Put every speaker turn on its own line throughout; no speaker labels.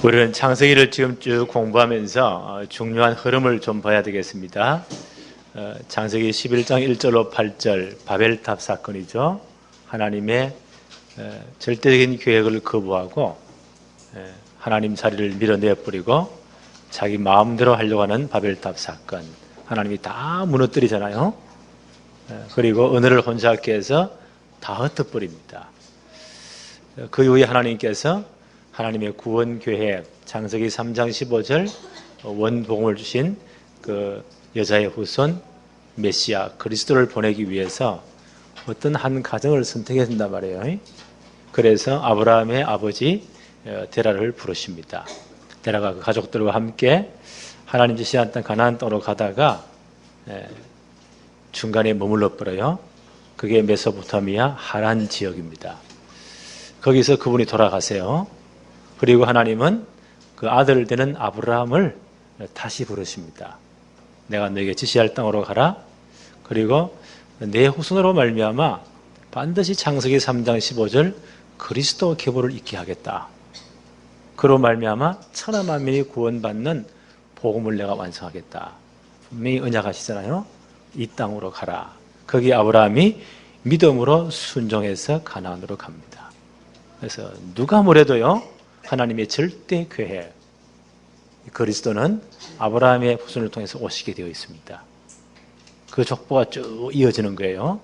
우리는 창세기를 지금 쭉 공부하면서 중요한 흐름을 좀 봐야 되겠습니다. 창세기 11장 1절로 8절 바벨탑 사건이죠. 하나님의 절대적인 계획을 거부하고 하나님 자리를 밀어내버리고 자기 마음대로 하려고 하는 바벨탑 사건. 하나님이 다 무너뜨리잖아요. 그리고 언어를 혼잡게 해서 다 흩어버립니다. 그 이후에 하나님께서 하나님의 구원 계획, 창세기 3장 15절 원복음을 주신 그 여자의 후손 메시아 그리스도를 보내기 위해서 어떤 한 가정을 선택했단 말이에요. 그래서 아브라함의 아버지 데라를 부르십니다. 데라가 그 가족들과 함께 하나님 지시한 땅 가나안 땅으로 가다가 중간에 머물러 버려요. 그게 메소포타미아 하란 지역입니다. 거기서 그분이 돌아가세요. 그리고 하나님은 그 아들 되는 아브라함을 다시 부르십니다. 내가 너에게 지시할 땅으로 가라. 그리고 내 후손으로 말미암아 반드시 창세기 3장 15절 그리스도 계보를 있게 하겠다. 그로 말미암아 천하 만민이 구원받는 복음을 내가 완성하겠다. 분명히 언약하시잖아요. 이 땅으로 가라. 거기 아브라함이 믿음으로 순종해서 가나안으로 갑니다. 그래서 누가 뭐래도요, 하나님의 절대 계획, 그리스도는 아브라함의 후손을 통해서 오시게 되어 있습니다. 그 족보가 쭉 이어지는 거예요.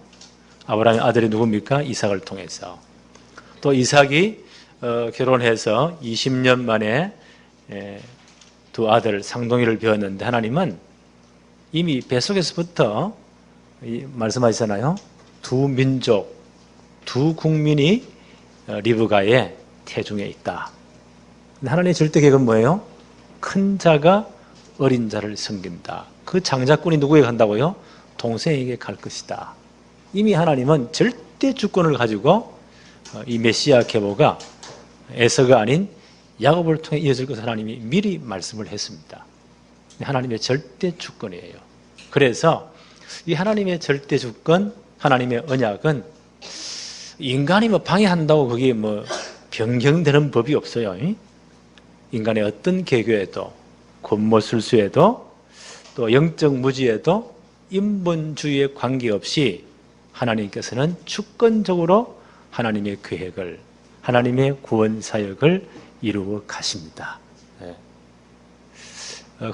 아브라함의 아들이 누굽니까? 이삭을 통해서. 또 이삭이 결혼해서 20년 만에 두 아들 쌍둥이를 배웠는데 하나님은 이미 뱃속에서부터 말씀하시잖아요. 두 민족, 두 국민이 리브가의 태중에 있다. 하나님의 절대 계획은 뭐예요? 큰 자가 어린 자를 섬긴다. 그 장자꾼이 누구에게 간다고요? 동생에게 갈 것이다. 이미 하나님은 절대 주권을 가지고 이 메시아 계보가 에서가 아닌 야곱을 통해 이어질 것을 하나님이 미리 말씀을 했습니다. 하나님의 절대 주권이에요. 그래서 이 하나님의 절대 주권, 하나님의 언약은 인간이 방해한다고 그게 변경되는 법이 없어요. 인간의 어떤 개교에도, 권모술수에도, 또 영적 무지에도 인본주의에 관계없이 하나님께서는 주권적으로 하나님의 계획을, 하나님의 구원 사역을 이루어 가십니다.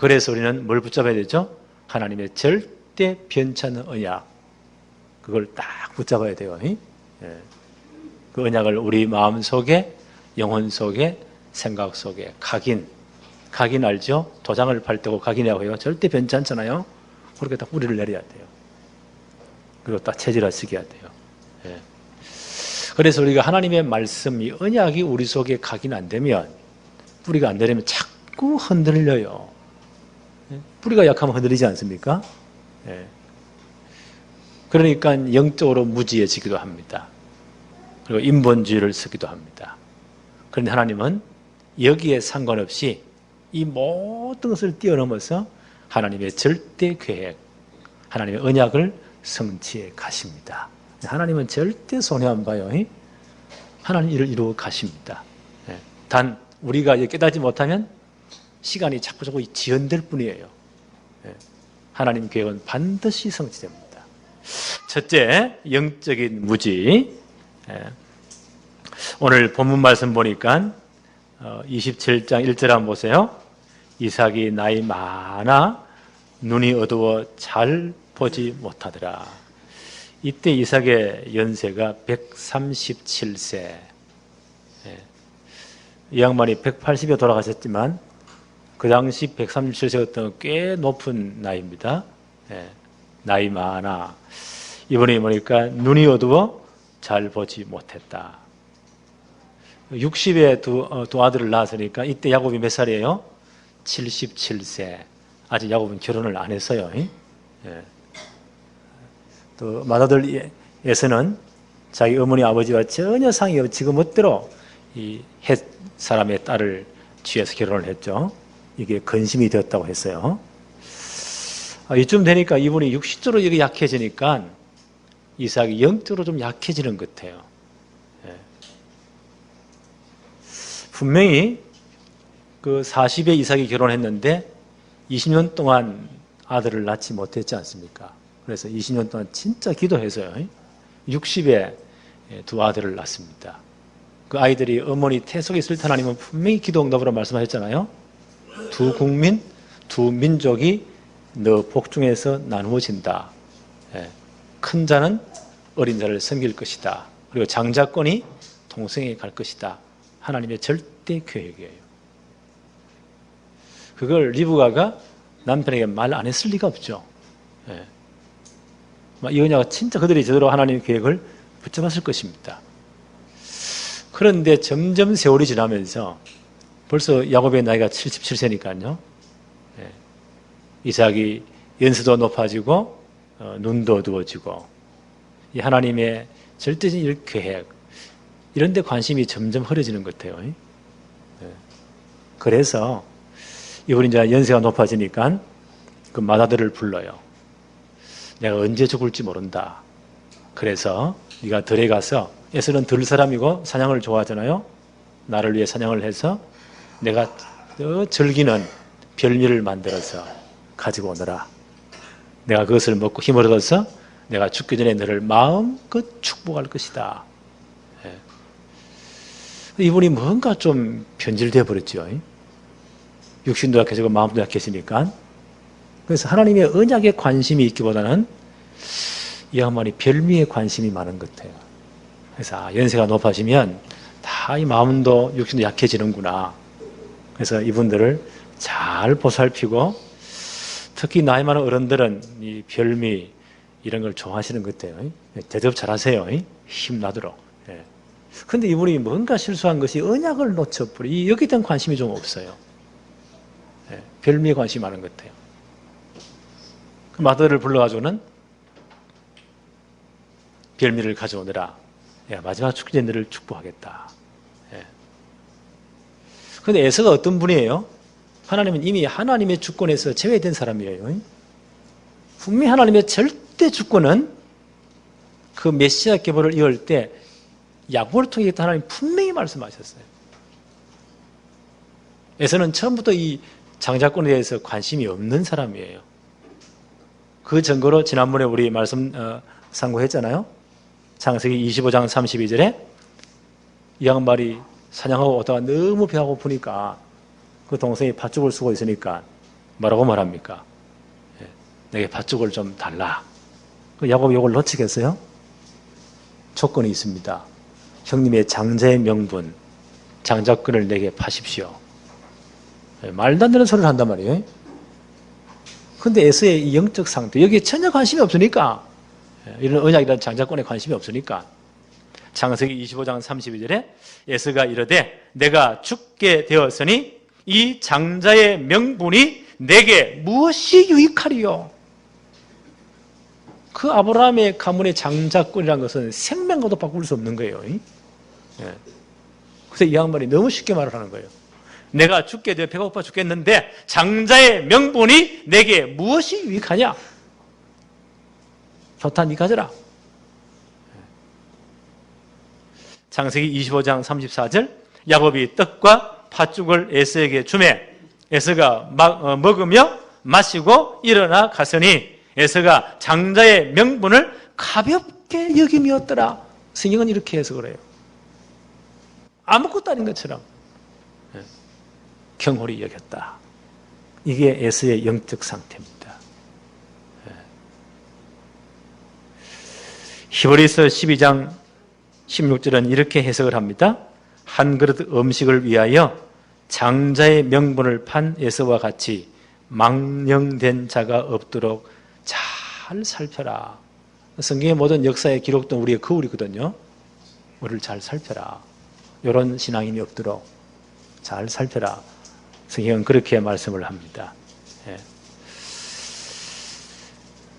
그래서 우리는 뭘 붙잡아야 되죠? 하나님의 절대 변찮은 언약. 그걸 딱 붙잡아야 돼요. 그 언약을 우리 마음 속에, 영혼 속에, 생각 속에 각인 알죠? 도장을 팔 때고 각인이라고 해요. 절대 변치 않잖아요. 그렇게 딱 뿌리를 내려야 돼요. 그리고 딱 체질화시켜야 돼요. 그래서 우리가 하나님의 말씀이, 언약이 우리 속에 각인 안 되면, 뿌리가 안 되려면 자꾸 흔들려요. 뿌리가 약하면 흔들리지 않습니까? 그러니까 영적으로 무지해지기도 합니다. 그리고 인본주의를 쓰기도 합니다. 그런데 하나님은 여기에 상관없이 이 모든 것을 뛰어넘어서 하나님의 절대 계획, 하나님의 언약을 성취해 가십니다. 하나님은 절대 손해 안 봐요. 하나님 일을 이루어 가십니다. 단 우리가 깨닫지 못하면 시간이 자꾸 지연될 뿐이에요. 하나님 계획은 반드시 성취됩니다. 첫째, 영적인 무지. 오늘 본문 말씀 보니까 27장 1절 한번 보세요. 이삭이 나이 많아 눈이 어두워 잘 보지 못하더라. 이때 이삭의 연세가 137세. 이 양반이 180에 돌아가셨지만 그 당시 137세였던 꽤 높은 나이입니다. 나이 많아. 이번에 보니까 눈이 어두워 잘 보지 못했다. 60에 두 아들을 낳았으니까 이때 야곱이 몇 살이에요? 77세. 아직 야곱은 결혼을 안 했어요. 또 맏아들에서는 자기 어머니 아버지와 전혀 상이 없이 지금 멋대로 이 헷 사람의 딸을 취해서 결혼을 했죠. 이게 근심이 되었다고 했어요. 이쯤 되니까 이분이 육신적으로 이게 약해지니까 이삭이 영적으로 좀 약해지는 것 같아요. 분명히 그 40에 이삭이 결혼했는데 20년 동안 아들을 낳지 못했지 않습니까? 그래서 20년 동안 진짜 기도해서요. 60에 두 아들을 낳습니다. 그 아이들이 어머니 태속에 있을 때 하나님은 분명히 기도 응답으로 말씀하셨잖아요. 두 국민, 두 민족이 너 복중에서 나누어진다. 큰 자는 어린 자를 섬길 것이다. 그리고 장자권이 동생에게 갈 것이다. 하나님의 절대 계획이에요. 그걸 리브가가 남편에게 말 안 했을 리가 없죠. 이 언야가 진짜 그들이 제대로 하나님의 계획을 붙잡았을 것입니다. 그런데 점점 세월이 지나면서 벌써 야곱의 나이가 77세니까요. 이삭이 연세도 높아지고 눈도 어두워지고 이 하나님의 절대적인 계획 이런 데 관심이 점점 흐려지는 것 같아요. 그래서 이분이 이제 연세가 높아지니까 그 맏아들을 불러요. 내가 언제 죽을지 모른다. 그래서 네가 들에 가서 에서는 들 사람이고 사냥을 좋아하잖아요. 나를 위해 사냥을 해서 내가 즐기는 별미를 만들어서 가지고 오너라. 내가 그것을 먹고 힘을 얻어서 내가 죽기 전에 너를 마음껏 축복할 것이다. 이분이 뭔가 좀 변질되어 버렸죠. 육신도 약해지고 마음도 약해지니까. 그래서 하나님의 언약에 관심이 있기보다는 이 양반이 별미에 관심이 많은 것 같아요. 그래서 연세가 높아지면 다 이 마음도 육신도 약해지는구나. 그래서 이분들을 잘 보살피고 특히 나이 많은 어른들은 이 별미 이런 걸 좋아하시는 것 같아요. 대접 잘하세요. 힘나도록. 그런데 이분이 뭔가 실수한 것이 언약을 놓쳐버려. 여기에 대한 관심이 좀 없어요. 별미에 관심이 많은 것 같아요. 그 맏아들을 불러가지고는 별미를 가져오느라 마지막 축제 때 너를 축복하겠다. 그런데 에서가 어떤 분이에요? 하나님은 이미 하나님의 주권에서 제외된 사람이에요. 분명히 하나님의 절대 주권은 그 메시아 계보를 이을 때 야곱을 통해 하나님 분명히 말씀하셨어요. 에서는 처음부터 이 장자권에 대해서 관심이 없는 사람이에요. 그 증거로 지난번에 우리 말씀 상고했잖아요. 창세기 25장 32절에 이 양반이 사냥하고 오다가 너무 배가 고프니까 그 동생이 팥죽을 쓰고 있으니까 뭐라고 말합니까? 내게 팥죽을 좀 달라. 그 야곱이 이걸 놓치겠어요? 조건이 있습니다. 형님의 장자의 명분, 장자권을 내게 파십시오. 말도 안 되는 소리를 한단 말이에요. 그런데 에서의 이 영적 상태, 여기에 전혀 관심이 없으니까, 이런 언약이라는 장자권에 관심이 없으니까, 창세기 25장 32절에 에서가 이르되 내가 죽게 되었으니 이 장자의 명분이 내게 무엇이 유익하리요? 그 아브라함의 가문의 장자권이라는 것은 생명과도 바꿀 수 없는 거예요. 그래서 이 양반이 너무 쉽게 말을 하는 거예요. 내가 죽게 되어 배가 고파 죽겠는데 장자의 명분이 내게 무엇이 유익하냐? 좋다, 니 가져라. 창세기 25장 34절 야곱이 떡과 팥죽을 에서에게 주매 에서가 먹으며 마시고 일어나 갔으니 에서가 장자의 명분을 가볍게 여김이었더라. 성경은 이렇게 해석을 해요. 아무것도 아닌 것처럼 경홀히 여겼다. 이게 에서의 영적 상태입니다. 히브리서 12장 16절은 이렇게 해석을 합니다. 한 그릇 음식을 위하여 장자의 명분을 판 에서와 같이 망령된 자가 없도록 잘 살펴라. 성경의 모든 역사에 기록된 우리의 거울이거든요. 우리를 잘 살펴라. 이런 신앙인이 없도록 잘 살펴라. 성경은 그렇게 말씀을 합니다.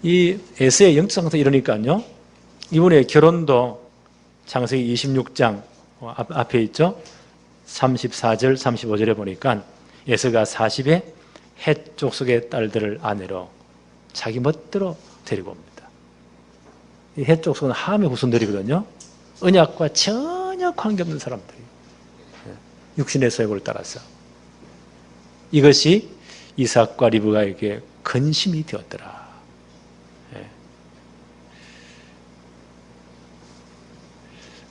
이 에서의 영적 상태 이러니까요. 이분의 결혼도 창세기 26장 앞에 있죠. 34절, 35절에 보니까 에서가 40에 헷 족속의 딸들을 아내로 자기 멋대로 데리고 옵니다. 이 헷 족속은 함의 후손들이거든요. 언약과 전혀 관계없는 사람들이 육신의 소욕을 따라서 이것이 이삭과 리브가에게 근심이 되었더라. 예.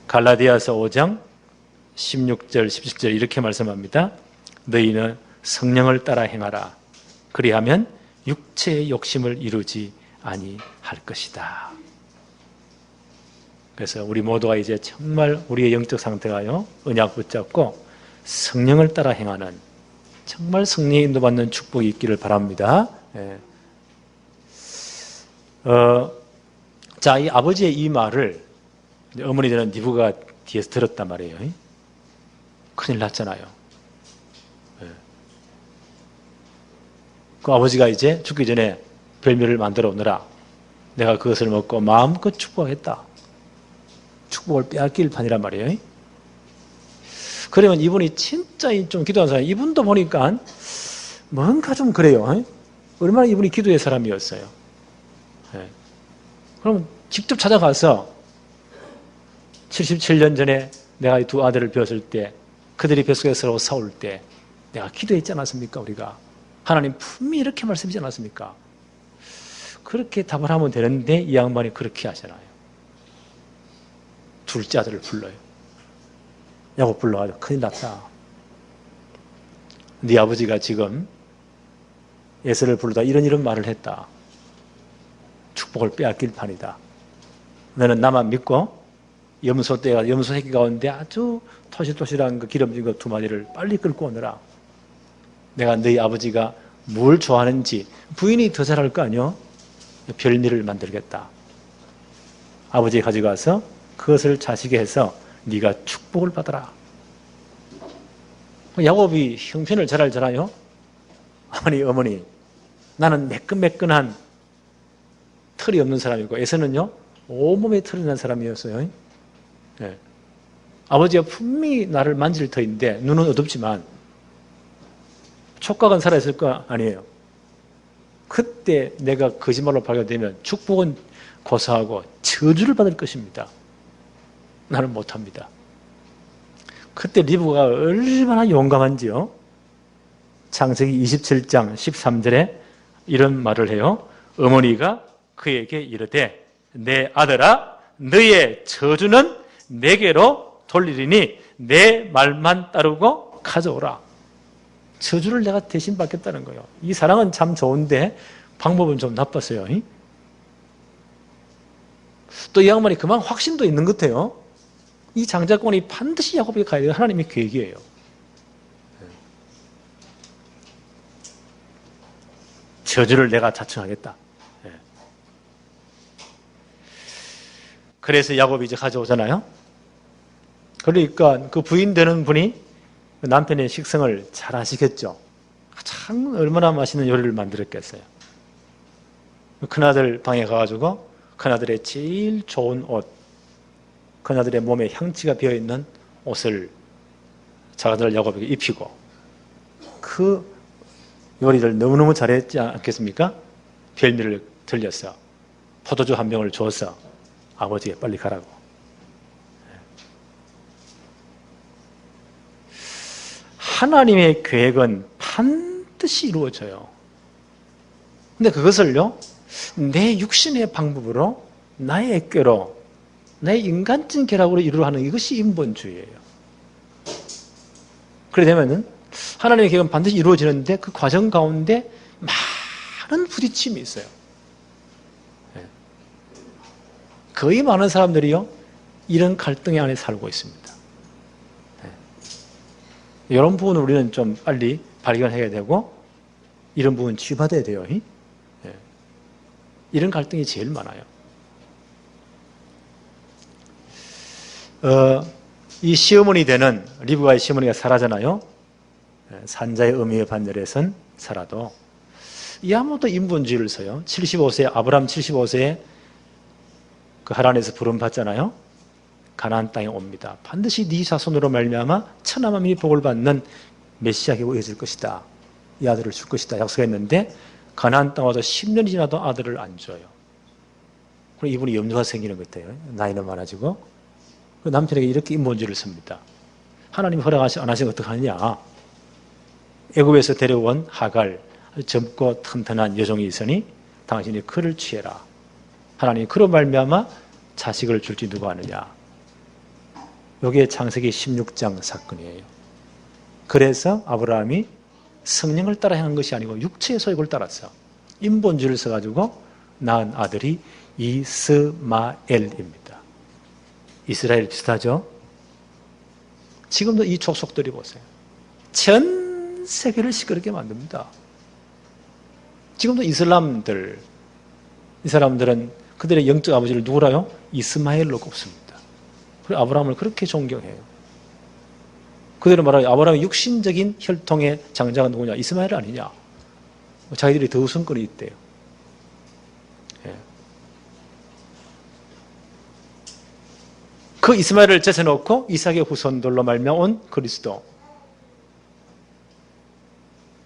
갈라디아서 5장 16절 17절 이렇게 말씀합니다. 너희는 성령을 따라 행하라. 그리하면 육체의 욕심을 이루지 아니할 것이다. 그래서 우리 모두가 이제 정말 우리의 영적 상태가요, 언약 붙잡고 성령을 따라 행하는, 정말 성령의 인도받는 축복이 있기를 바랍니다. 예. 자, 이 아버지의 이 말을 어머니 되는 리브가 뒤에서 들었단 말이에요. 큰일 났잖아요. 예. 그 아버지가 이제 죽기 전에 별미를 만들어 오느라 내가 그것을 먹고 마음껏 축복하겠다. 축복을 빼앗길 판이란 말이에요. 그러면 이분이 진짜 좀 기도한 사람, 이분도 보니까 뭔가 좀 그래요. 얼마나 이분이 기도의 사람이었어요. 네. 그러면 직접 찾아가서 77년 전에 내가 이 두 아들을 배웠을 때, 그들이 뱃속에서 서로 싸울 때 내가 기도했지 않았습니까? 우리가 하나님 분명히 이렇게 말씀하지 않았습니까? 그렇게 답을 하면 되는데 이 양반이 그렇게 하잖아요. 둘째 아들을 불러요. 야곱 불러가지고 큰일 났다. 네 아버지가 지금 에서를 부르다 이런 말을 했다. 축복을 빼앗길 판이다. 너는 나만 믿고 염소 새끼 가운데 아주 토실토실한 그 기름진 것 두 마리를 빨리 끌고 오너라. 내가 너희 아버지가 뭘 좋아하는지 부인이 더 잘할 거 아니요? 별미를 만들겠다. 아버지 가져가서 그것을 자식에 해서 네가 축복을 받아라. 야곱이 형편을 잘 알잖아요. 어머니 나는 매끈매끈한 털이 없는 사람이고 에서는요 온몸에 털이 난 사람이었어요. 네. 아버지가 분명히 나를 만질 터인데 눈은 어둡지만 촉각은 살아있을 거 아니에요. 그때 내가 거짓말로 발견되면 축복은 고사하고 저주를 받을 것입니다. 나는 못합니다. 그때 리브가 얼마나 용감한지요. 창세기 27장 13절에 이런 말을 해요. 어머니가 그에게 이르되 내 아들아 너의 저주는 내게로 돌리리니 내 말만 따르고 가져오라. 저주를 내가 대신 받겠다는 거예요. 이 사랑은 참 좋은데 방법은 좀 나빴어요. 또 이 양반이 그만 확신도 있는 것 같아요. 이 장자권이 반드시 야곱에게 가야 돼요. 하나님의 계획이에요. 저주를 내가 자청하겠다. 그래서 야곱이 이제 가져오잖아요. 그러니까 그 부인 되는 분이 남편의 식성을 잘 아시겠죠. 참 얼마나 맛있는 요리를 만들었겠어요. 큰아들 방에 가가지고 큰아들의 제일 좋은 옷, 큰아들의 몸에 향취가 배어있는 옷을 작아들 야곱에게 입히고 그 요리를 너무너무 잘했지 않겠습니까? 별미를 들려서 포도주 한 병을 줘서 아버지가 빨리 가라고. 하나님의 계획은 반드시 이루어져요. 근데 그것을요, 내 육신의 방법으로, 나의 액괴로, 내 인간적인 결합으로 이루려 하는 이것이 인본주의예요. 그래 되면은 하나님의 계획은 반드시 이루어지는데 그 과정 가운데 많은 부딪힘이 있어요. 거의 많은 사람들이요, 이런 갈등 안에 살고 있습니다. 이런 부분을 우리는 좀 빨리 발견해야 되고, 이런 부분 치유받아야 돼요. 이런 갈등이 제일 많아요. 이 시어머니 되는 리브가의 시어머니가 사라잖아요. 산자의 의미의 반열에선 살아도 이 아무도 인본주의를 써요. 75세 아브라함 75세에 그 하란에서 부름 받잖아요. 가나안 땅에 옵니다. 반드시 네 자손으로 말미암아 천하만민이 복을 받는 메시아가 이어질 것이다. 이 아들을 줄 것이다 약속했는데 가나안 땅 와서 10년이 지나도 아들을 안 줘요. 그럼 이분이 염려가 생기는 것 같아요. 나이는 많아지고 남편에게 이렇게 인본주의를 씁니다. 하나님이 허락하시 안 하시면 어떡하느냐. 애굽에서 데려온 하갈, 젊고 튼튼한 여종이 있으니 당신이 그를 취해라. 하나님이 그로 말미암아 자식을 줄지 누가 아느냐. 이게 창세기 16장 사건이에요. 그래서 아브라함이 성령을 따라 행한 것이 아니고 육체의 소욕을 따랐어. 인본주의를 써가지고 낳은 아들이 이스마엘입니다. 이스라엘 비슷하죠? 지금도 이 족속들이 보세요. 전 세계를 시끄럽게 만듭니다. 지금도 이슬람들, 이 사람들은 그들의 영적 아버지를 누구라요? 이스마엘로 꼽습니다. 그리고 아브라함을 그렇게 존경해요. 그대로 말하면 아브라함의 육신적인 혈통의 장자가 누구냐? 이스마엘 아니냐? 자기들이 더 우선권이 있대요. 예. 그 이스마엘을 제쳐놓고 이삭의 후손들로 말미암은 그리스도.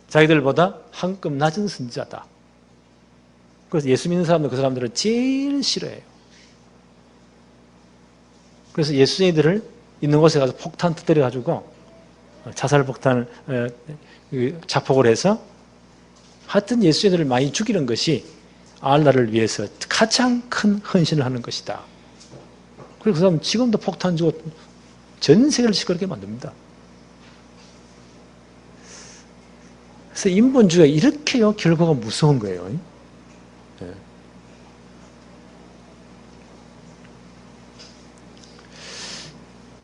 자기들보다 한 급 낮은 선지자다. 그래서 예수 믿는 사람들, 그 사람들을 제일 싫어해요. 그래서 예수님들을 있는 곳에 가서 폭탄 터뜨려가지고 자살 폭탄을 자폭을 해서 하여튼 예수님들을 많이 죽이는 것이 알라를 위해서 가장 큰 헌신을 하는 것이다. 그래서 그 사람은 지금도 폭탄 주고 전 세계를 시끄럽게 만듭니다. 그래서 인본주의가 이렇게요, 결과가 무서운 거예요. 네.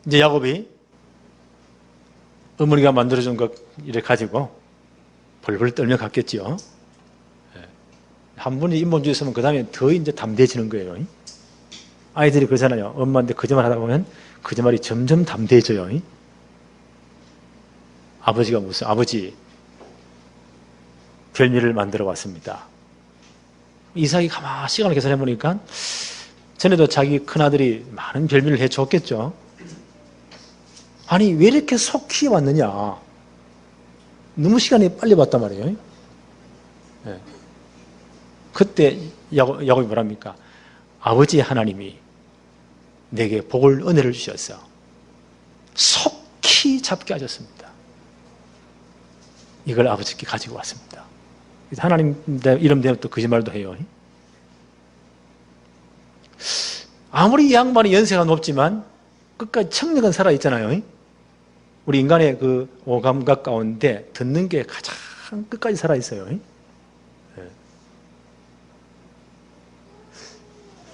이제 야곱이 어머니가 만들어준 것 이래 가지고 벌벌 떨며 갔겠지요. 네. 한 분이 인본주의 있으면 그 다음에 더 이제 담대해지는 거예요. 아이들이 그러잖아요. 엄마한테 거짓말 하다 보면 거짓말이 점점 담대해져요. 아버지가 무슨, 아버지, 별미를 만들어 왔습니다. 이삭이 가만히 시간을 계산해 보니까 전에도 자기 큰아들이 많은 별미를 해줬겠죠. 아니 왜 이렇게 속히 왔느냐. 너무 시간이 빨리 왔단 말이에요. 네. 그때 야곱이 뭐랍니까? 아버지 하나님이 내게 복을 은혜를 주셔서 속히 잡게 하셨습니다. 이걸 아버지께 가지고 왔습니다. 하나님 이름 되면 또 거짓말도 해요. 아무리 이 양반이 연세가 높지만 끝까지 청력은 살아있잖아요. 우리 인간의 그 오감각 가운데 듣는 게 가장 끝까지 살아있어요. 네.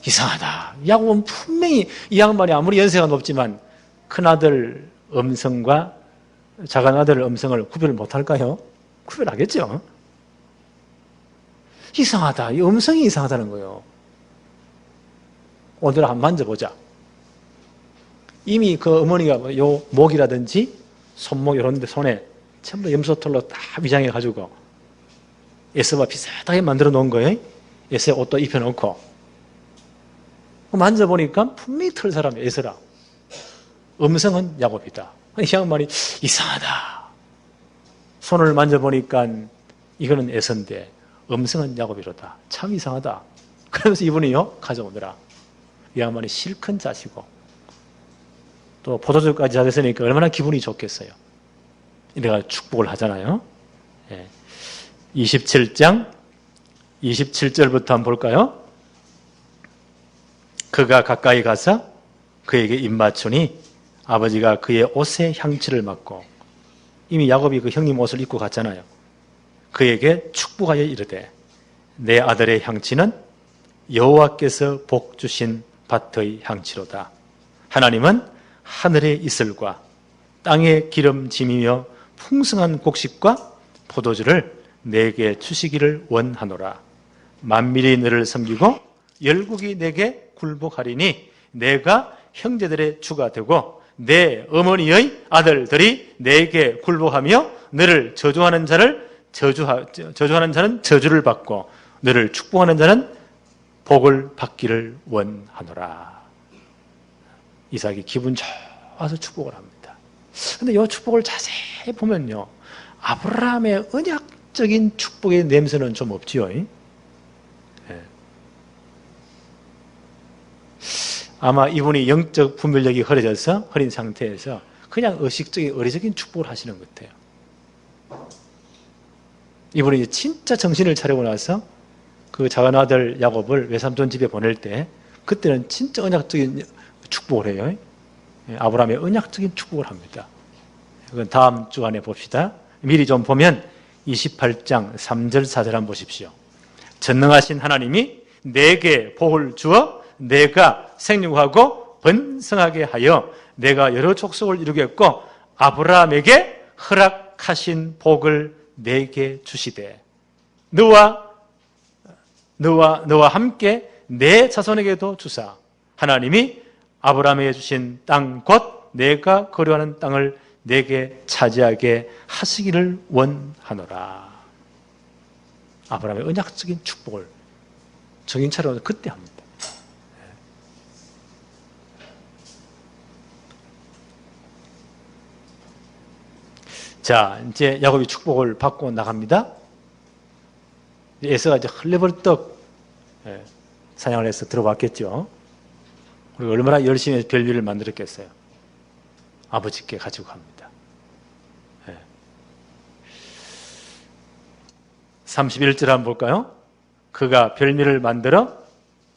이상하다. 야곱은 분명히 이 양반이 아무리 연세가 높지만 큰아들 음성과 작은아들 음성을 구별을 못할까요? 구별하겠죠. 이상하다. 이 음성이 이상하다는 거예요. 오늘 한번 만져보자. 이미 그 어머니가 요 목이라든지 손목 이런 데 손에 전부 염소털로 다 위장해가지고 에서와 비슷하게 만들어 놓은 거예요. 에서에 옷도 입혀놓고. 만져보니까 분명히 털 사람이 에서라. 음성은 야곱이다. 이 양반이 이상하다. 손을 만져보니까 이거는 에서인데 음성은 야곱이로다. 참 이상하다. 그러면서 이분이요 가져오더라. 이 양반이 실컷 자시고 또 포도주까지 잡았으니까 얼마나 기분이 좋겠어요. 내가 축복을 하잖아요. 27장 27절부터 한번 볼까요? 그가 가까이 가서 그에게 입맞추니 아버지가 그의 옷에 향취를 맡고 이미 야곱이 그 형님 옷을 입고 갔잖아요. 그에게 축복하여 이르되 내 아들의 향취는 여호와께서 복 주신 밭의 향취로다. 하나님은 하늘의 이슬과 땅의 기름짐이며 풍성한 곡식과 포도주를 내게 주시기를 원하노라. 만민이 너를 섬기고 열국이 내게 굴복하리니 내가 형제들의 주가 되고 내 어머니의 아들들이 내게 굴복하며 너를 저주하는 자는 저주를 받고 너를 축복하는 자는 복을 받기를 원하노라. 이삭이 기분 좋아서 축복을 합니다. 그런데 이 축복을 자세히 보면요, 아브라함의 언약적인 축복의 냄새는 좀 없지요. 아마 이분이 영적 분별력이 흐려져서 흐린 상태에서 그냥 의식적인 어리석인 축복을 하시는 것 같아요. 이분이 진짜 정신을 차리고 나서 그 작은 아들 야곱을 외삼촌 집에 보낼 때 그때는 진짜 언약적인 축복을 해요. 아브라함의 언약적인 축복을 합니다. 그건 다음 주간에 봅시다. 미리 좀 보면 28장 3절 4절 한번 보십시오. 전능하신 하나님이 내게 복을 주어 내가 생육하고 번성하게 하여 내가 여러 족속을 이루겠고 아브라함에게 허락하신 복을 내게 주시되 너와 함께 내 자손에게도 주사 하나님이 아브라함에게 주신 땅 곧 내가 거류하는 땅을 내게 차지하게 하시기를 원하노라. 아브라함의 언약적인 축복을 정신 차려서 그때 합니다. 자, 이제 야곱이 축복을 받고 나갑니다. 에서가 이제 헐레벌떡 사냥을 해서 들어왔겠죠. 그리고 얼마나 열심히 별일을 만들었겠어요. 아버지께 가지고 갑니다. 31절 한번 볼까요? 그가 별미를 만들어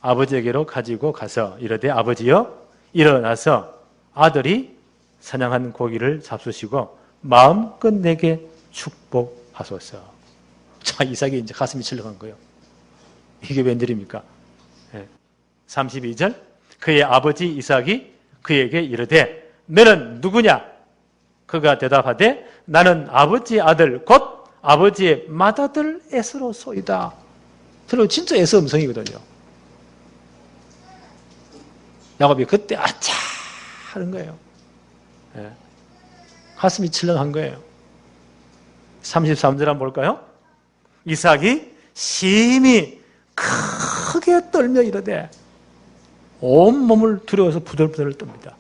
아버지에게로 가지고 가서 이르되 아버지여 일어나서 아들이 사냥한 고기를 잡수시고 마음껏 내게 축복하소서. 자, 이삭이 이제 가슴이 철렁한 거예요. 이게 웬일입니까? 32절 그의 아버지 이삭이 그에게 이르되 너는 누구냐? 그가 대답하되 나는 아버지의 아들 곧 아버지의 맏아들 에서로소이다. 들어 진짜 에서 음성이거든요. 야곱이 그때 아차 하는 거예요. 가슴이 철렁한 거예요. 33절 한번 볼까요? 이삭이 심히 크게 떨며 이르되 온몸을 두려워서 부들부들 떱니다.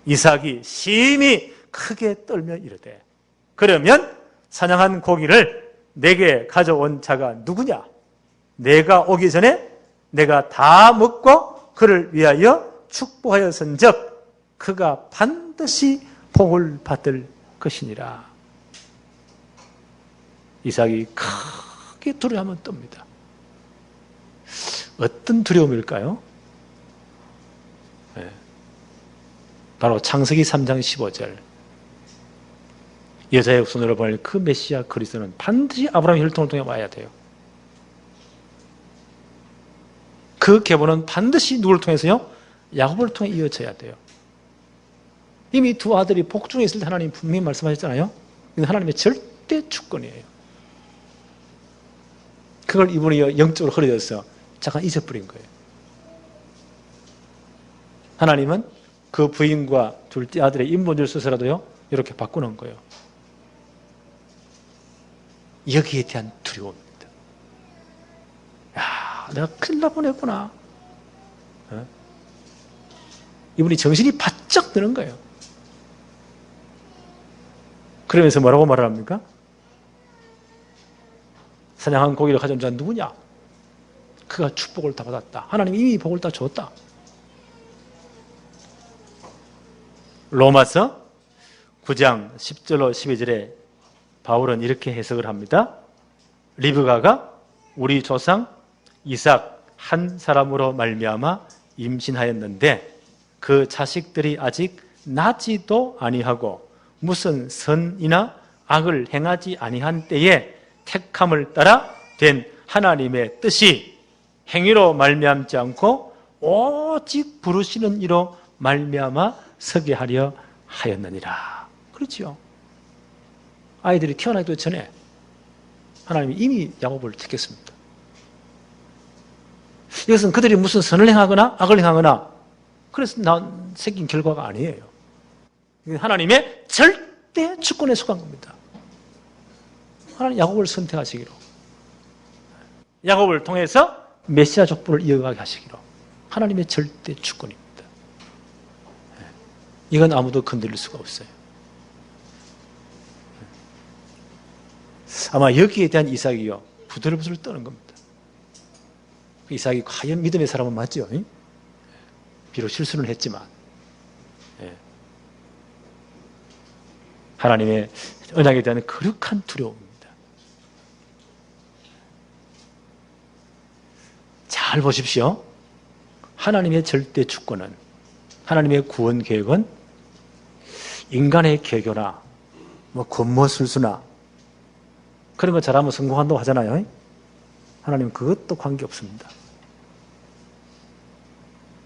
이삭이 심히 크게 떨며 이르되 그러면 사냥한 고기를 내게 가져온 자가 누구냐? 내가 오기 전에 내가 다 먹고 그를 위하여 축복하였은즉 그가 반드시 복을 받을 것이니라. 이삭이 크게 두려워하면 떱니다. 어떤 두려움일까요? 바로 창세기 3장 15절 여자의 후손으로 보낼 그 메시아 그리스도는 반드시 아브라함의 혈통을 통해 와야 돼요. 그 계보는 반드시 누구를 통해서요? 야곱을 통해 이어져야 돼요. 이미 두 아들이 복중에 있을 때 하나님 분명히 말씀하셨잖아요. 이건 하나님의 절대 주권이에요. 그걸 이분이 영적으로 흐려져서 잠깐 잊어버린 거예요. 하나님은 그 부인과 둘째 아들의 인본주의를 써서라도요 이렇게 바꾸는 거예요. 여기에 대한 두려움입니다. 야, 내가 큰일 날 뻔했구나. 이분이 정신이 바짝 드는 거예요. 그러면서 뭐라고 말을 합니까? 사냥한 고기를 가져온 자는 누구냐? 그가 축복을 다 받았다. 하나님이 이미 복을 다 줬다. 로마서 9장 10절로 12절에 바울은 이렇게 해석을 합니다. 리브가가 우리 조상 이삭 한 사람으로 말미암아 임신하였는데 그 자식들이 아직 나지도 아니하고 무슨 선이나 악을 행하지 아니한 때에 택함을 따라 된 하나님의 뜻이 행위로 말미암지 않고 오직 부르시는 이로 말미암아 서게 하려 하였느니라. 그렇죠. 아이들이 태어나기도 전에 하나님이 이미 야곱을 택했습니다. 이것은 그들이 무슨 선을 행하거나 악을 행하거나 그래서 생긴 결과가 아니에요. 하나님의 절대 주권에 속한 겁니다. 하나님 야곱을 선택하시기로, 야곱을 통해서 메시아 족보를 이어가게 하시기로 하나님의 절대 주권입니다. 이건 아무도 건드릴 수가 없어요. 아마 여기에 대한 이삭이요 부들부들 떠는 겁니다. 이삭이 과연 믿음의 사람은 맞죠? 비록 실수는 했지만 하나님의 언약에 대한 거룩한 두려움입니다. 잘 보십시오. 하나님의 절대 주권은, 하나님의 구원 계획은 인간의 개교나 권모술수나 그런 거 잘하면 성공한다고 하잖아요. 하나님은 그것도 관계없습니다.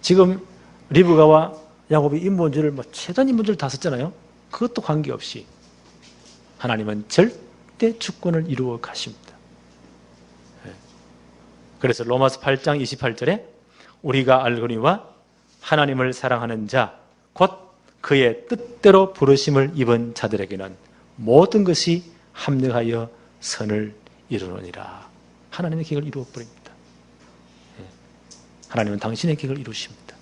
지금 리브가와 야곱이 인본주의를 최단 인본주의를 다 썼잖아요. 그것도 관계없이 하나님은 절대 주권을 이루어 가십니다. 그래서 로마서 8장 28절에 우리가 알거니와 하나님을 사랑하는 자 곧 그의 뜻대로 부르심을 입은 자들에게는 모든 것이 합력하여 선을 이루느니라. 하나님의 계획을 이루어 버립니다. 하나님은 당신의 계획을 이루십니다.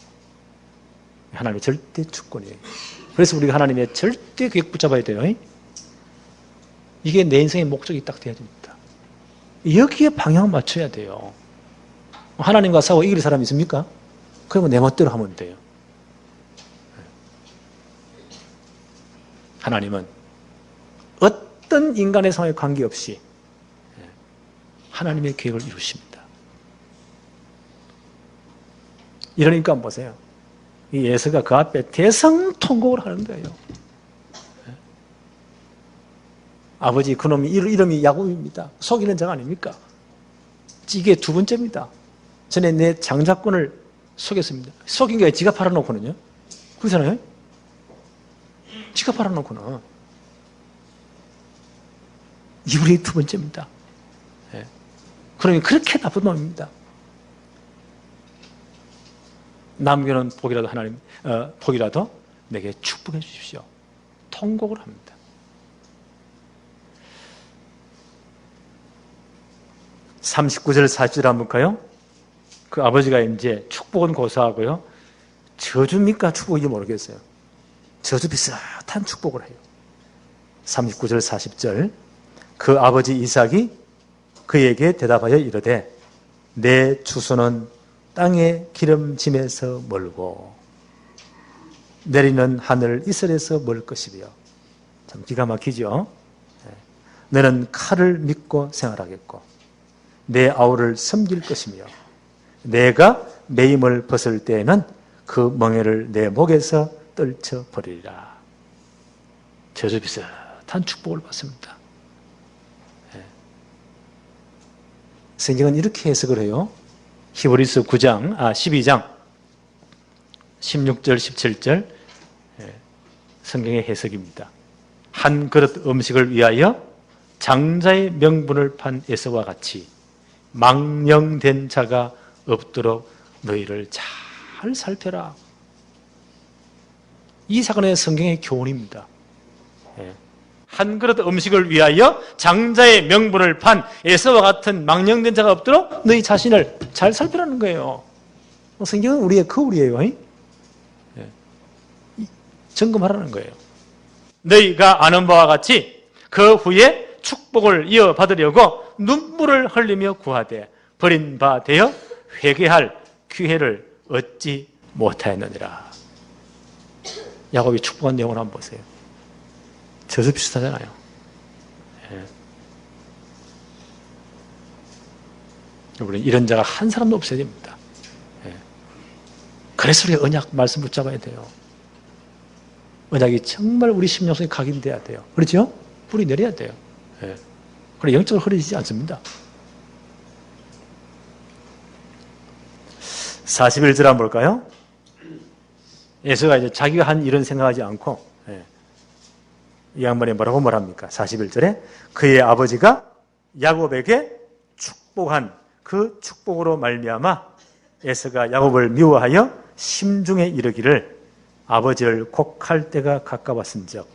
하나님의 절대 주권이에요. 그래서 우리가 하나님의 절대 계획 붙잡아야 돼요. 이게 내 인생의 목적이 딱 돼야 됩니다. 여기에 방향 맞춰야 돼요. 하나님과 싸워 이길 사람이 있습니까? 그러면 내 멋대로 하면 돼요. 하나님은 어떤 인간의 상황에 관계없이 하나님의 계획을 이루십니다. 이러니까 보세요. 이 예수가 그 앞에 대성통곡을 하는 거예요. 아버지 그놈이 이름이 야곱입니다. 속이는 자가 아닙니까? 이게 두 번째입니다. 전에 내 장자권을 속였습니다. 속인 게 지가 팔아놓고는요. 그렇잖아요. 지가 팔아놓고는. 이분이 두 번째입니다. 그러면 그렇게 나쁜 놈입니다. 남겨놓은 복이라도 하나님, 복이라도 내게 축복해 주십시오. 통곡을 합니다. (39절) (40절) 한번 볼까요? 그 아버지가 이제 축복은 고사하고요. 저주입니까? 축복인지 모르겠어요. 저주 비슷한 축복을 해요. 39절 (40절) 그 아버지 이삭이 그에게 대답하여 이르되 내 주소는 땅의 기름짐에서 멀고 내리는 하늘 이슬에서 멀 것이며. 참 기가 막히죠. 너는 칼을 믿고 생활하겠고 내 아우를 섬길 것이며 내가 매임을 벗을 때에는 그 멍에를 내 목에서 떨쳐버리리라. 저주 비슷한 축복을 받습니다. 성경은 이렇게 해석을 해요. 히브리서 12장 16절 17절 성경의 해석입니다. 한 그릇 음식을 위하여 장자의 명분을 판 에서와 같이 망령된 자가 없도록 너희를 잘 살펴라. 이 사건의 성경의 교훈입니다. 한 그릇 음식을 위하여 장자의 명분을 판 에서와 같은 망령된 자가 없도록 너희 자신을 잘 살펴라는 거예요. 성경은 우리의 거울이에요. 점검하라는 거예요. 너희가 아는 바와 같이 그 후에 축복을 이어받으려고 눈물을 흘리며 구하되 버린 바 되어 회개할 기회를 얻지 못하였느니라. 야곱이 축복한 내용을 한번 보세요. 저주 비슷하잖아요. 여러분, 이런 자가 한 사람도 없어야 됩니다. 그래서 우리가 언약 말씀 붙잡아야 돼요. 언약이 정말 우리 심령 속에 각인돼야 돼요. 그렇죠? 뿌리 내려야 돼요. 그래 영적으로 흐려지지 않습니다. 41절 한번 볼까요? 예수가 이제 자기가 한 일은 생각하지 않고 이 양반이 뭐라고 말합니까? 41절에 그의 아버지가 야곱에게 축복한 그 축복으로 말미암아 에서가 야곱을 미워하여 심중에 이르기를 아버지를 곡할 때가 가까웠은즉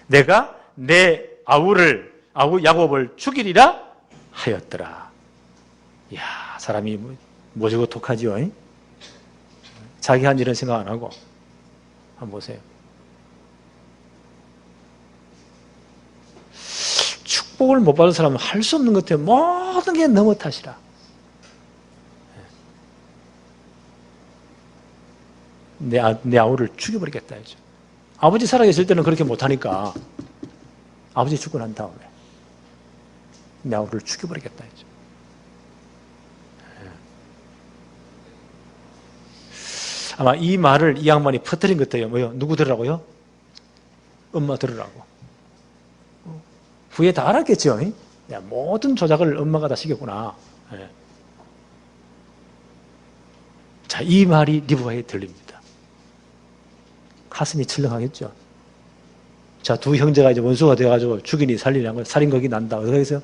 내가 내 아우 야곱을 죽이리라 하였더라. 이야, 사람이 뭐지고 독하지요? 자기 한 일은 생각 안 하고. 한번 보세요. 축복을 못 받은 사람은 할 수 없는 것 같아요. 모든 게 너무 탓이라. 내 아우를 죽여버리겠다 했죠. 아버지 살아계실 때는 그렇게 못하니까 아버지 죽고 난 다음에 내 아우를 죽여버리겠다 했죠. 아마 이 말을 이 양반이 퍼뜨린 것 같아요. 뭐요? 누구 들으라고요? 엄마 들으라고. 후에 다 알았겠죠. 야, 모든 조작을 엄마가 다 시켰구나. 예. 자, 이 말이 리브가에 들립니다. 가슴이 철렁하겠죠. 자, 두 형제가 이제 원수가 되어가지고 죽이니 살리냐고 살인극이 난다. 그래서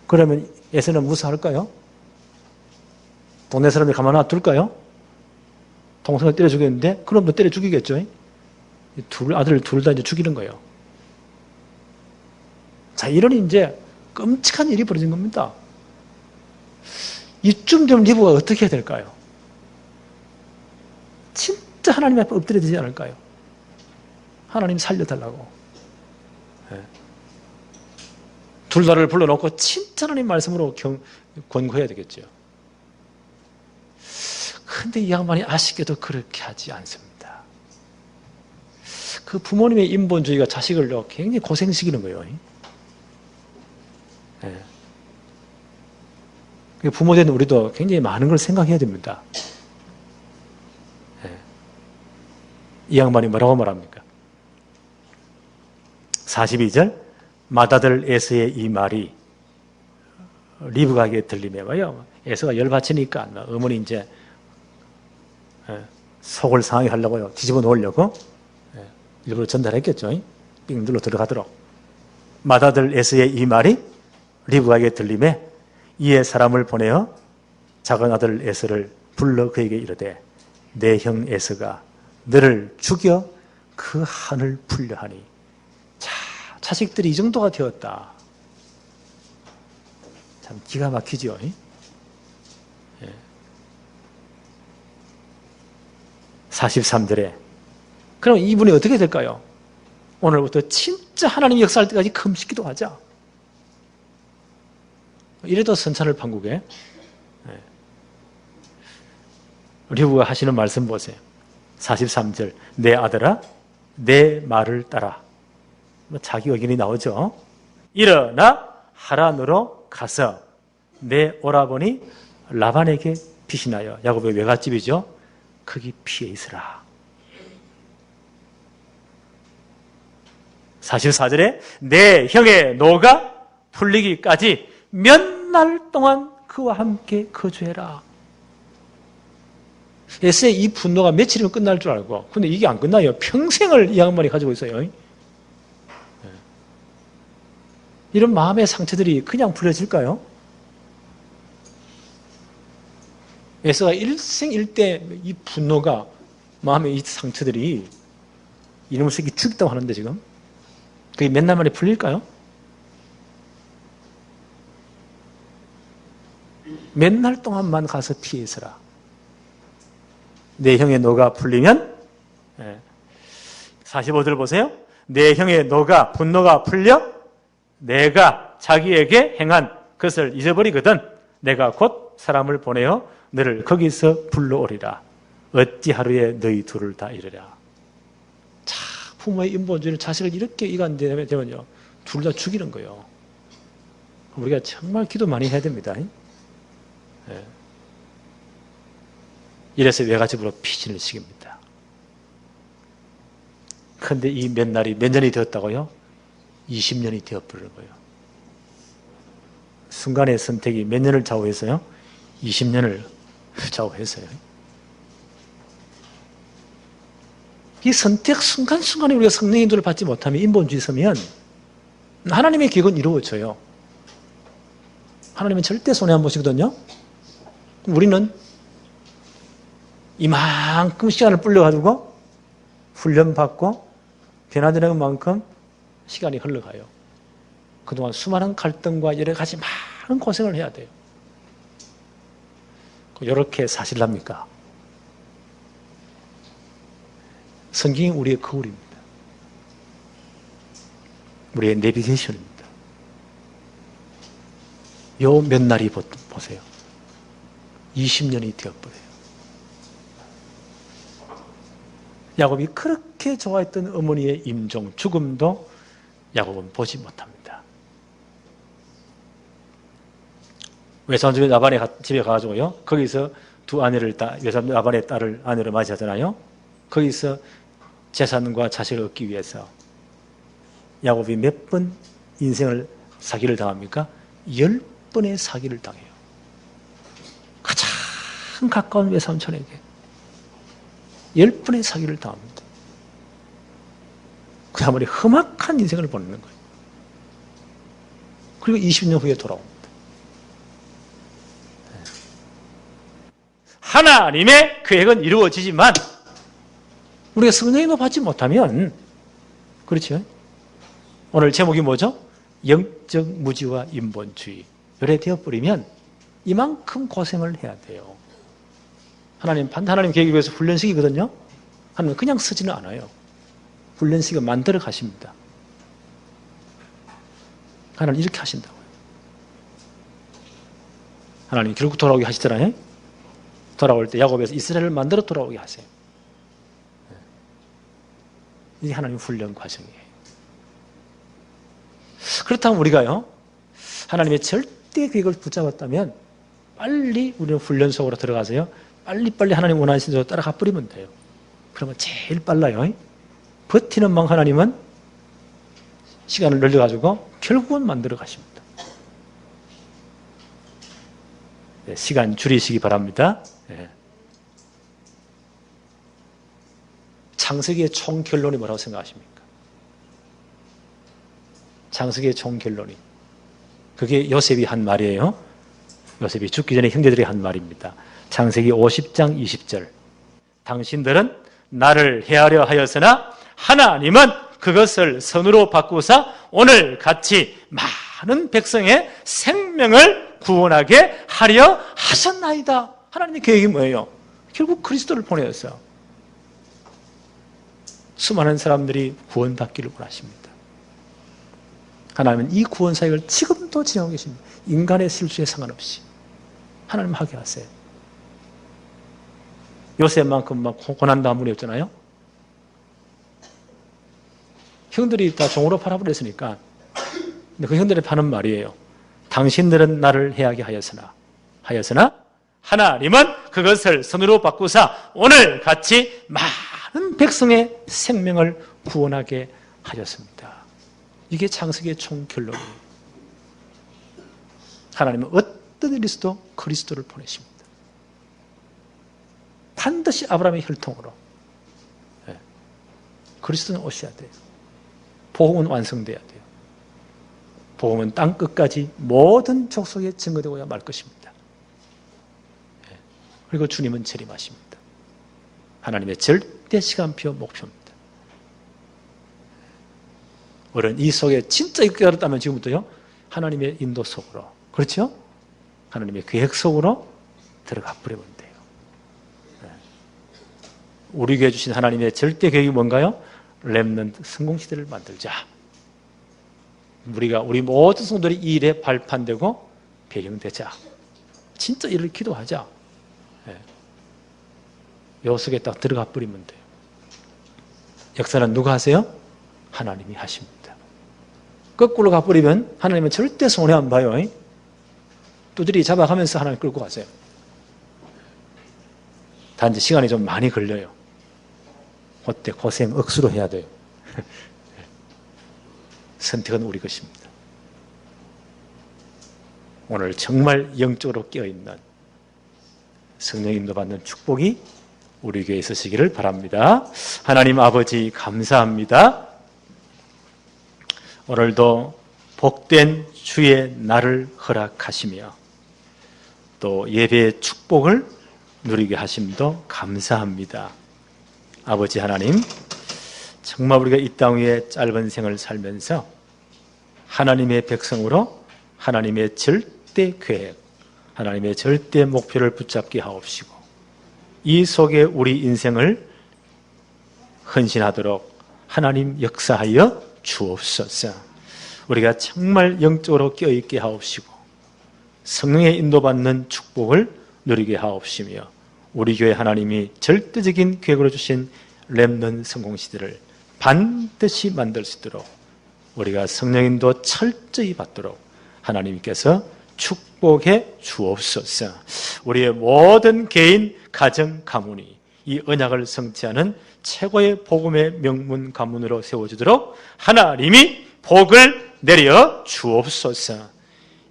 그러면 에서는 무사할까요? 동네 사람들이 가만 놔둘까요? 동생을 때려 죽였는데 그럼 또 때려 죽이겠죠. 아들 둘 다 이제 죽이는 거예요. 자, 이런 이제 끔찍한 일이 벌어진 겁니다. 이쯤 되면 리브가 어떻게 해야 될까요? 진짜 하나님 앞에 엎드려야 되지 않을까요? 하나님 살려달라고. 네. 둘 다를 불러놓고 진짜 하나님 말씀으로 권고해야 되겠죠. 근데 이 양반이 아쉽게도 그렇게 하지 않습니다. 그 부모님의 인본주의가 자식을 굉장히 고생시키는 거예요. 네. 부모 된 우리도 굉장히 많은 걸 생각해야 됩니다. 네. 이 양반이 뭐라고 말합니까? 42절 맏아들 에서의 이 말이 리브가에게 들리며 뭐요? 에서가 열받치니까 어머니 이제 속을 상하게 하려고요. 뒤집어 놓으려고 일부러 전달했겠죠. 삥 눌러 들어가도록. 맏아들 에서의 이 말이 리브가에게 들리매 이에 사람을 보내어 작은 아들 에서를 불러 그에게 이르되 내 형 에서가 너를 죽여 그 한을 풀려 하니. 자, 자식들이 이 정도가 되었다. 참 기가 막히죠. 예. 43절에 그럼 이분이 어떻게 될까요? 오늘부터 진짜 하나님 역사할 때까지 금식 기도하자. 이래도 선찬을 판국에 리브가 하시는 말씀 보세요. 43절 내 아들아 내 말을 따라. 자기 의견이 나오죠. 일어나 하란으로 가서 내 오라버니 라반에게 피신하여. 야곱의 외갓집이죠. 거기 피해 있으라. 44절에 내 형의 노가 풀리기까지 몇 날 동안 그와 함께 거주해라. 에서의 이 분노가 며칠이면 끝날 줄 알고, 근데 이게 안 끝나요. 평생을 이 양반이 가지고 있어요. 이런 마음의 상처들이 그냥 풀어질까요? 에서가 일생일대 이 분노가, 마음의 이 상처들이 이놈의 새끼 죽였다고 하는데 지금 그게 몇 날 만에 풀릴까요? 몇 날 동안만 가서 피해 있으라. 내 형의 노가 풀리면 45절 보세요. 내 형의 노가 분노가 풀려 내가 자기에게 행한 것을 잊어버리거든 내가 곧 사람을 보내어 너를 거기서 불러오리라. 어찌 하루에 너희 둘을 다 이르랴. 자, 부모의 인본주의는 자식을 이렇게 이간되면요 둘 다 죽이는 거예요. 우리가 정말 기도 많이 해야 됩니다. 이래서 외갓집으로 피신을 시킵니다. 그런데 이 몇 년이 되었다고요? 20년이 되어버리는 거예요. 순간의 선택이 몇 년을 좌우했어요? 20년을 좌우했어요. 이 선택 순간순간에 우리가 성령의 인도를 받지 못하면 인본주의 서면 하나님의 계획은 이루어져요. 하나님은 절대 손해 안 보시거든요. 우리는 이만큼 시간을 불려가지고 훈련받고 변화되는 만큼 시간이 흘러가요. 그동안 수많은 갈등과 여러 가지 많은 고생을 해야 돼요. 이렇게 사실랍니까? 성경이 우리의 거울입니다. 우리의 내비게이션입니다. 요 몇 날이 보세요. 20년이 되어버려요. 야곱이 그렇게 좋아했던 어머니의 임종, 죽음도 야곱은 보지 못합니다. 외삼촌 라반의 집에 가가지고요, 거기서 두 아내를 라반의 딸을 아내로 맞이하잖아요. 거기서 재산과 자식을 얻기 위해서 야곱이 몇 번 인생을 사기를 당합니까? 10번의 사기를 당해요. 가장 가까운 외삼촌에게 10번의 사기를 당합니다. 그야말로 험악한 인생을 보내는 거예요. 그리고 20년 후에 돌아옵니다. 하나님의 계획은 이루어지지만 우리가 성령님을 받지 못하면, 그렇죠? 오늘 제목이 뭐죠? 영적 무지와 인본주의. 요래 되어버리면 이만큼 고생을 해야 돼요. 하나님 계획에 위해서 훈련식이거든요. 하나님 그냥 쓰지는 않아요. 훈련식을 만들어 가십니다. 하나님 이렇게 하신다고요. 하나님 결국 돌아오게 하시잖아요. 돌아올 때 야곱에서 이스라엘을 만들어 돌아오게 하세요. 이게 하나님 훈련 과정이에요. 그렇다면 우리가요, 하나님의 절대 계획을 붙잡았다면 빨리 우리는 훈련 속으로 들어가서요, 빨리빨리 하나님 원하시는 대로 따라가 버리면 돼요. 그러면 제일 빨라요. 버티는 망 하나님은 시간을 늘려가지고 결국은 만들어 가십니다. 네, 시간 줄이시기 바랍니다. 네. 창세기의 총 결론이 뭐라고 생각하십니까? 창세기의 총 결론이, 그게 요셉이 한 말이에요. 요셉이 죽기 전에 형제들이 한 말입니다. 창세기 50장 20절. 당신들은 나를 해하려 하였으나 하나님은 그것을 선으로 바꾸사 오늘 같이 많은 백성의 생명을 구원하게 하려 하셨나이다. 하나님의 계획이 뭐예요? 결국 그리스도를 보내었어요. 수많은 사람들이 구원받기를 원하십니다. 하나님은 이 구원 사역을 지금도 진행하고 계십니다. 인간의 실수에 상관없이 하나님 하게 하세요. 요셉만큼 막 고난당한 분이 없잖아요. 형들이 다 종으로 팔아버렸으니까. 근데 그 형들이 파는 말이에요. 당신들은 나를 해하게 하였으나 하나님은 그것을 선으로 바꾸사 오늘 같이 많은 백성의 생명을 구원하게 하셨습니다. 이게 창세기의 총 결론이에요. 하나님은 어떤 일에서도 그리스도를 보내십니다. 반드시 아브라함의 혈통으로. 그리스도는 오셔야 돼요. 복음은 완성돼야 돼요. 복음은 땅 끝까지 모든 족속에 증거되고야 말 것입니다. 그리고 주님은 재림하십니다. 하나님의 절대 시간표 목표입니다. 우리는 이 속에 진짜 있게 알았다면 지금부터요, 하나님의 인도 속으로, 그렇죠? 하나님의 계획 속으로 들어가 버리면 돼요. 우리에게 주신 하나님의 절대 계획이 뭔가요? 렘넌트 성공시대를 만들자. 우리 모든 성도들이 이 일에 발판되고 배경되자. 진짜 이를 기도하자. 요 속에 딱 들어가 버리면 돼요. 역사는 누가 하세요? 하나님이 하십니다. 거꾸로 가버리면 하나님은 절대 손해 안 봐요. 두드리 잡아가면서 하나님 끌고 가세요. 단지 시간이 좀 많이 걸려요. 그때 고생 억수로 해야 돼요. 선택은 우리 것입니다. 오늘 정말 영적으로 깨어있는 성령 인도받는 축복이 우리 교회에 있으시기를 바랍니다. 하나님 아버지 감사합니다. 오늘도 복된 주의 날을 허락하시며 또 예배의 축복을 누리게 하심도 감사합니다. 아버지 하나님, 정말 우리가 이 땅 위에 짧은 생을 살면서 하나님의 백성으로 하나님의 절대 계획, 하나님의 절대 목표를 붙잡게 하옵시고 이 속에 우리 인생을 헌신하도록 하나님 역사하여 주옵소서. 우리가 정말 영적으로 깨어있게 하옵시고 성령의 인도받는 축복을 누리게 하옵시며 우리 교회 하나님이 절대적인 계획으로 주신 렘넌트 성공시대를 반드시 만들 수 있도록 우리가 성령 인도 철저히 받도록 하나님께서 축복해 주옵소서. 우리의 모든 개인, 가정, 가문이 이 언약을 성취하는 최고의 복음의 명문 가문으로 세워지도록 하나님이 복을 내려 주옵소서.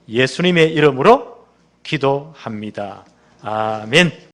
예수님의 이름으로 기도합니다. 아멘.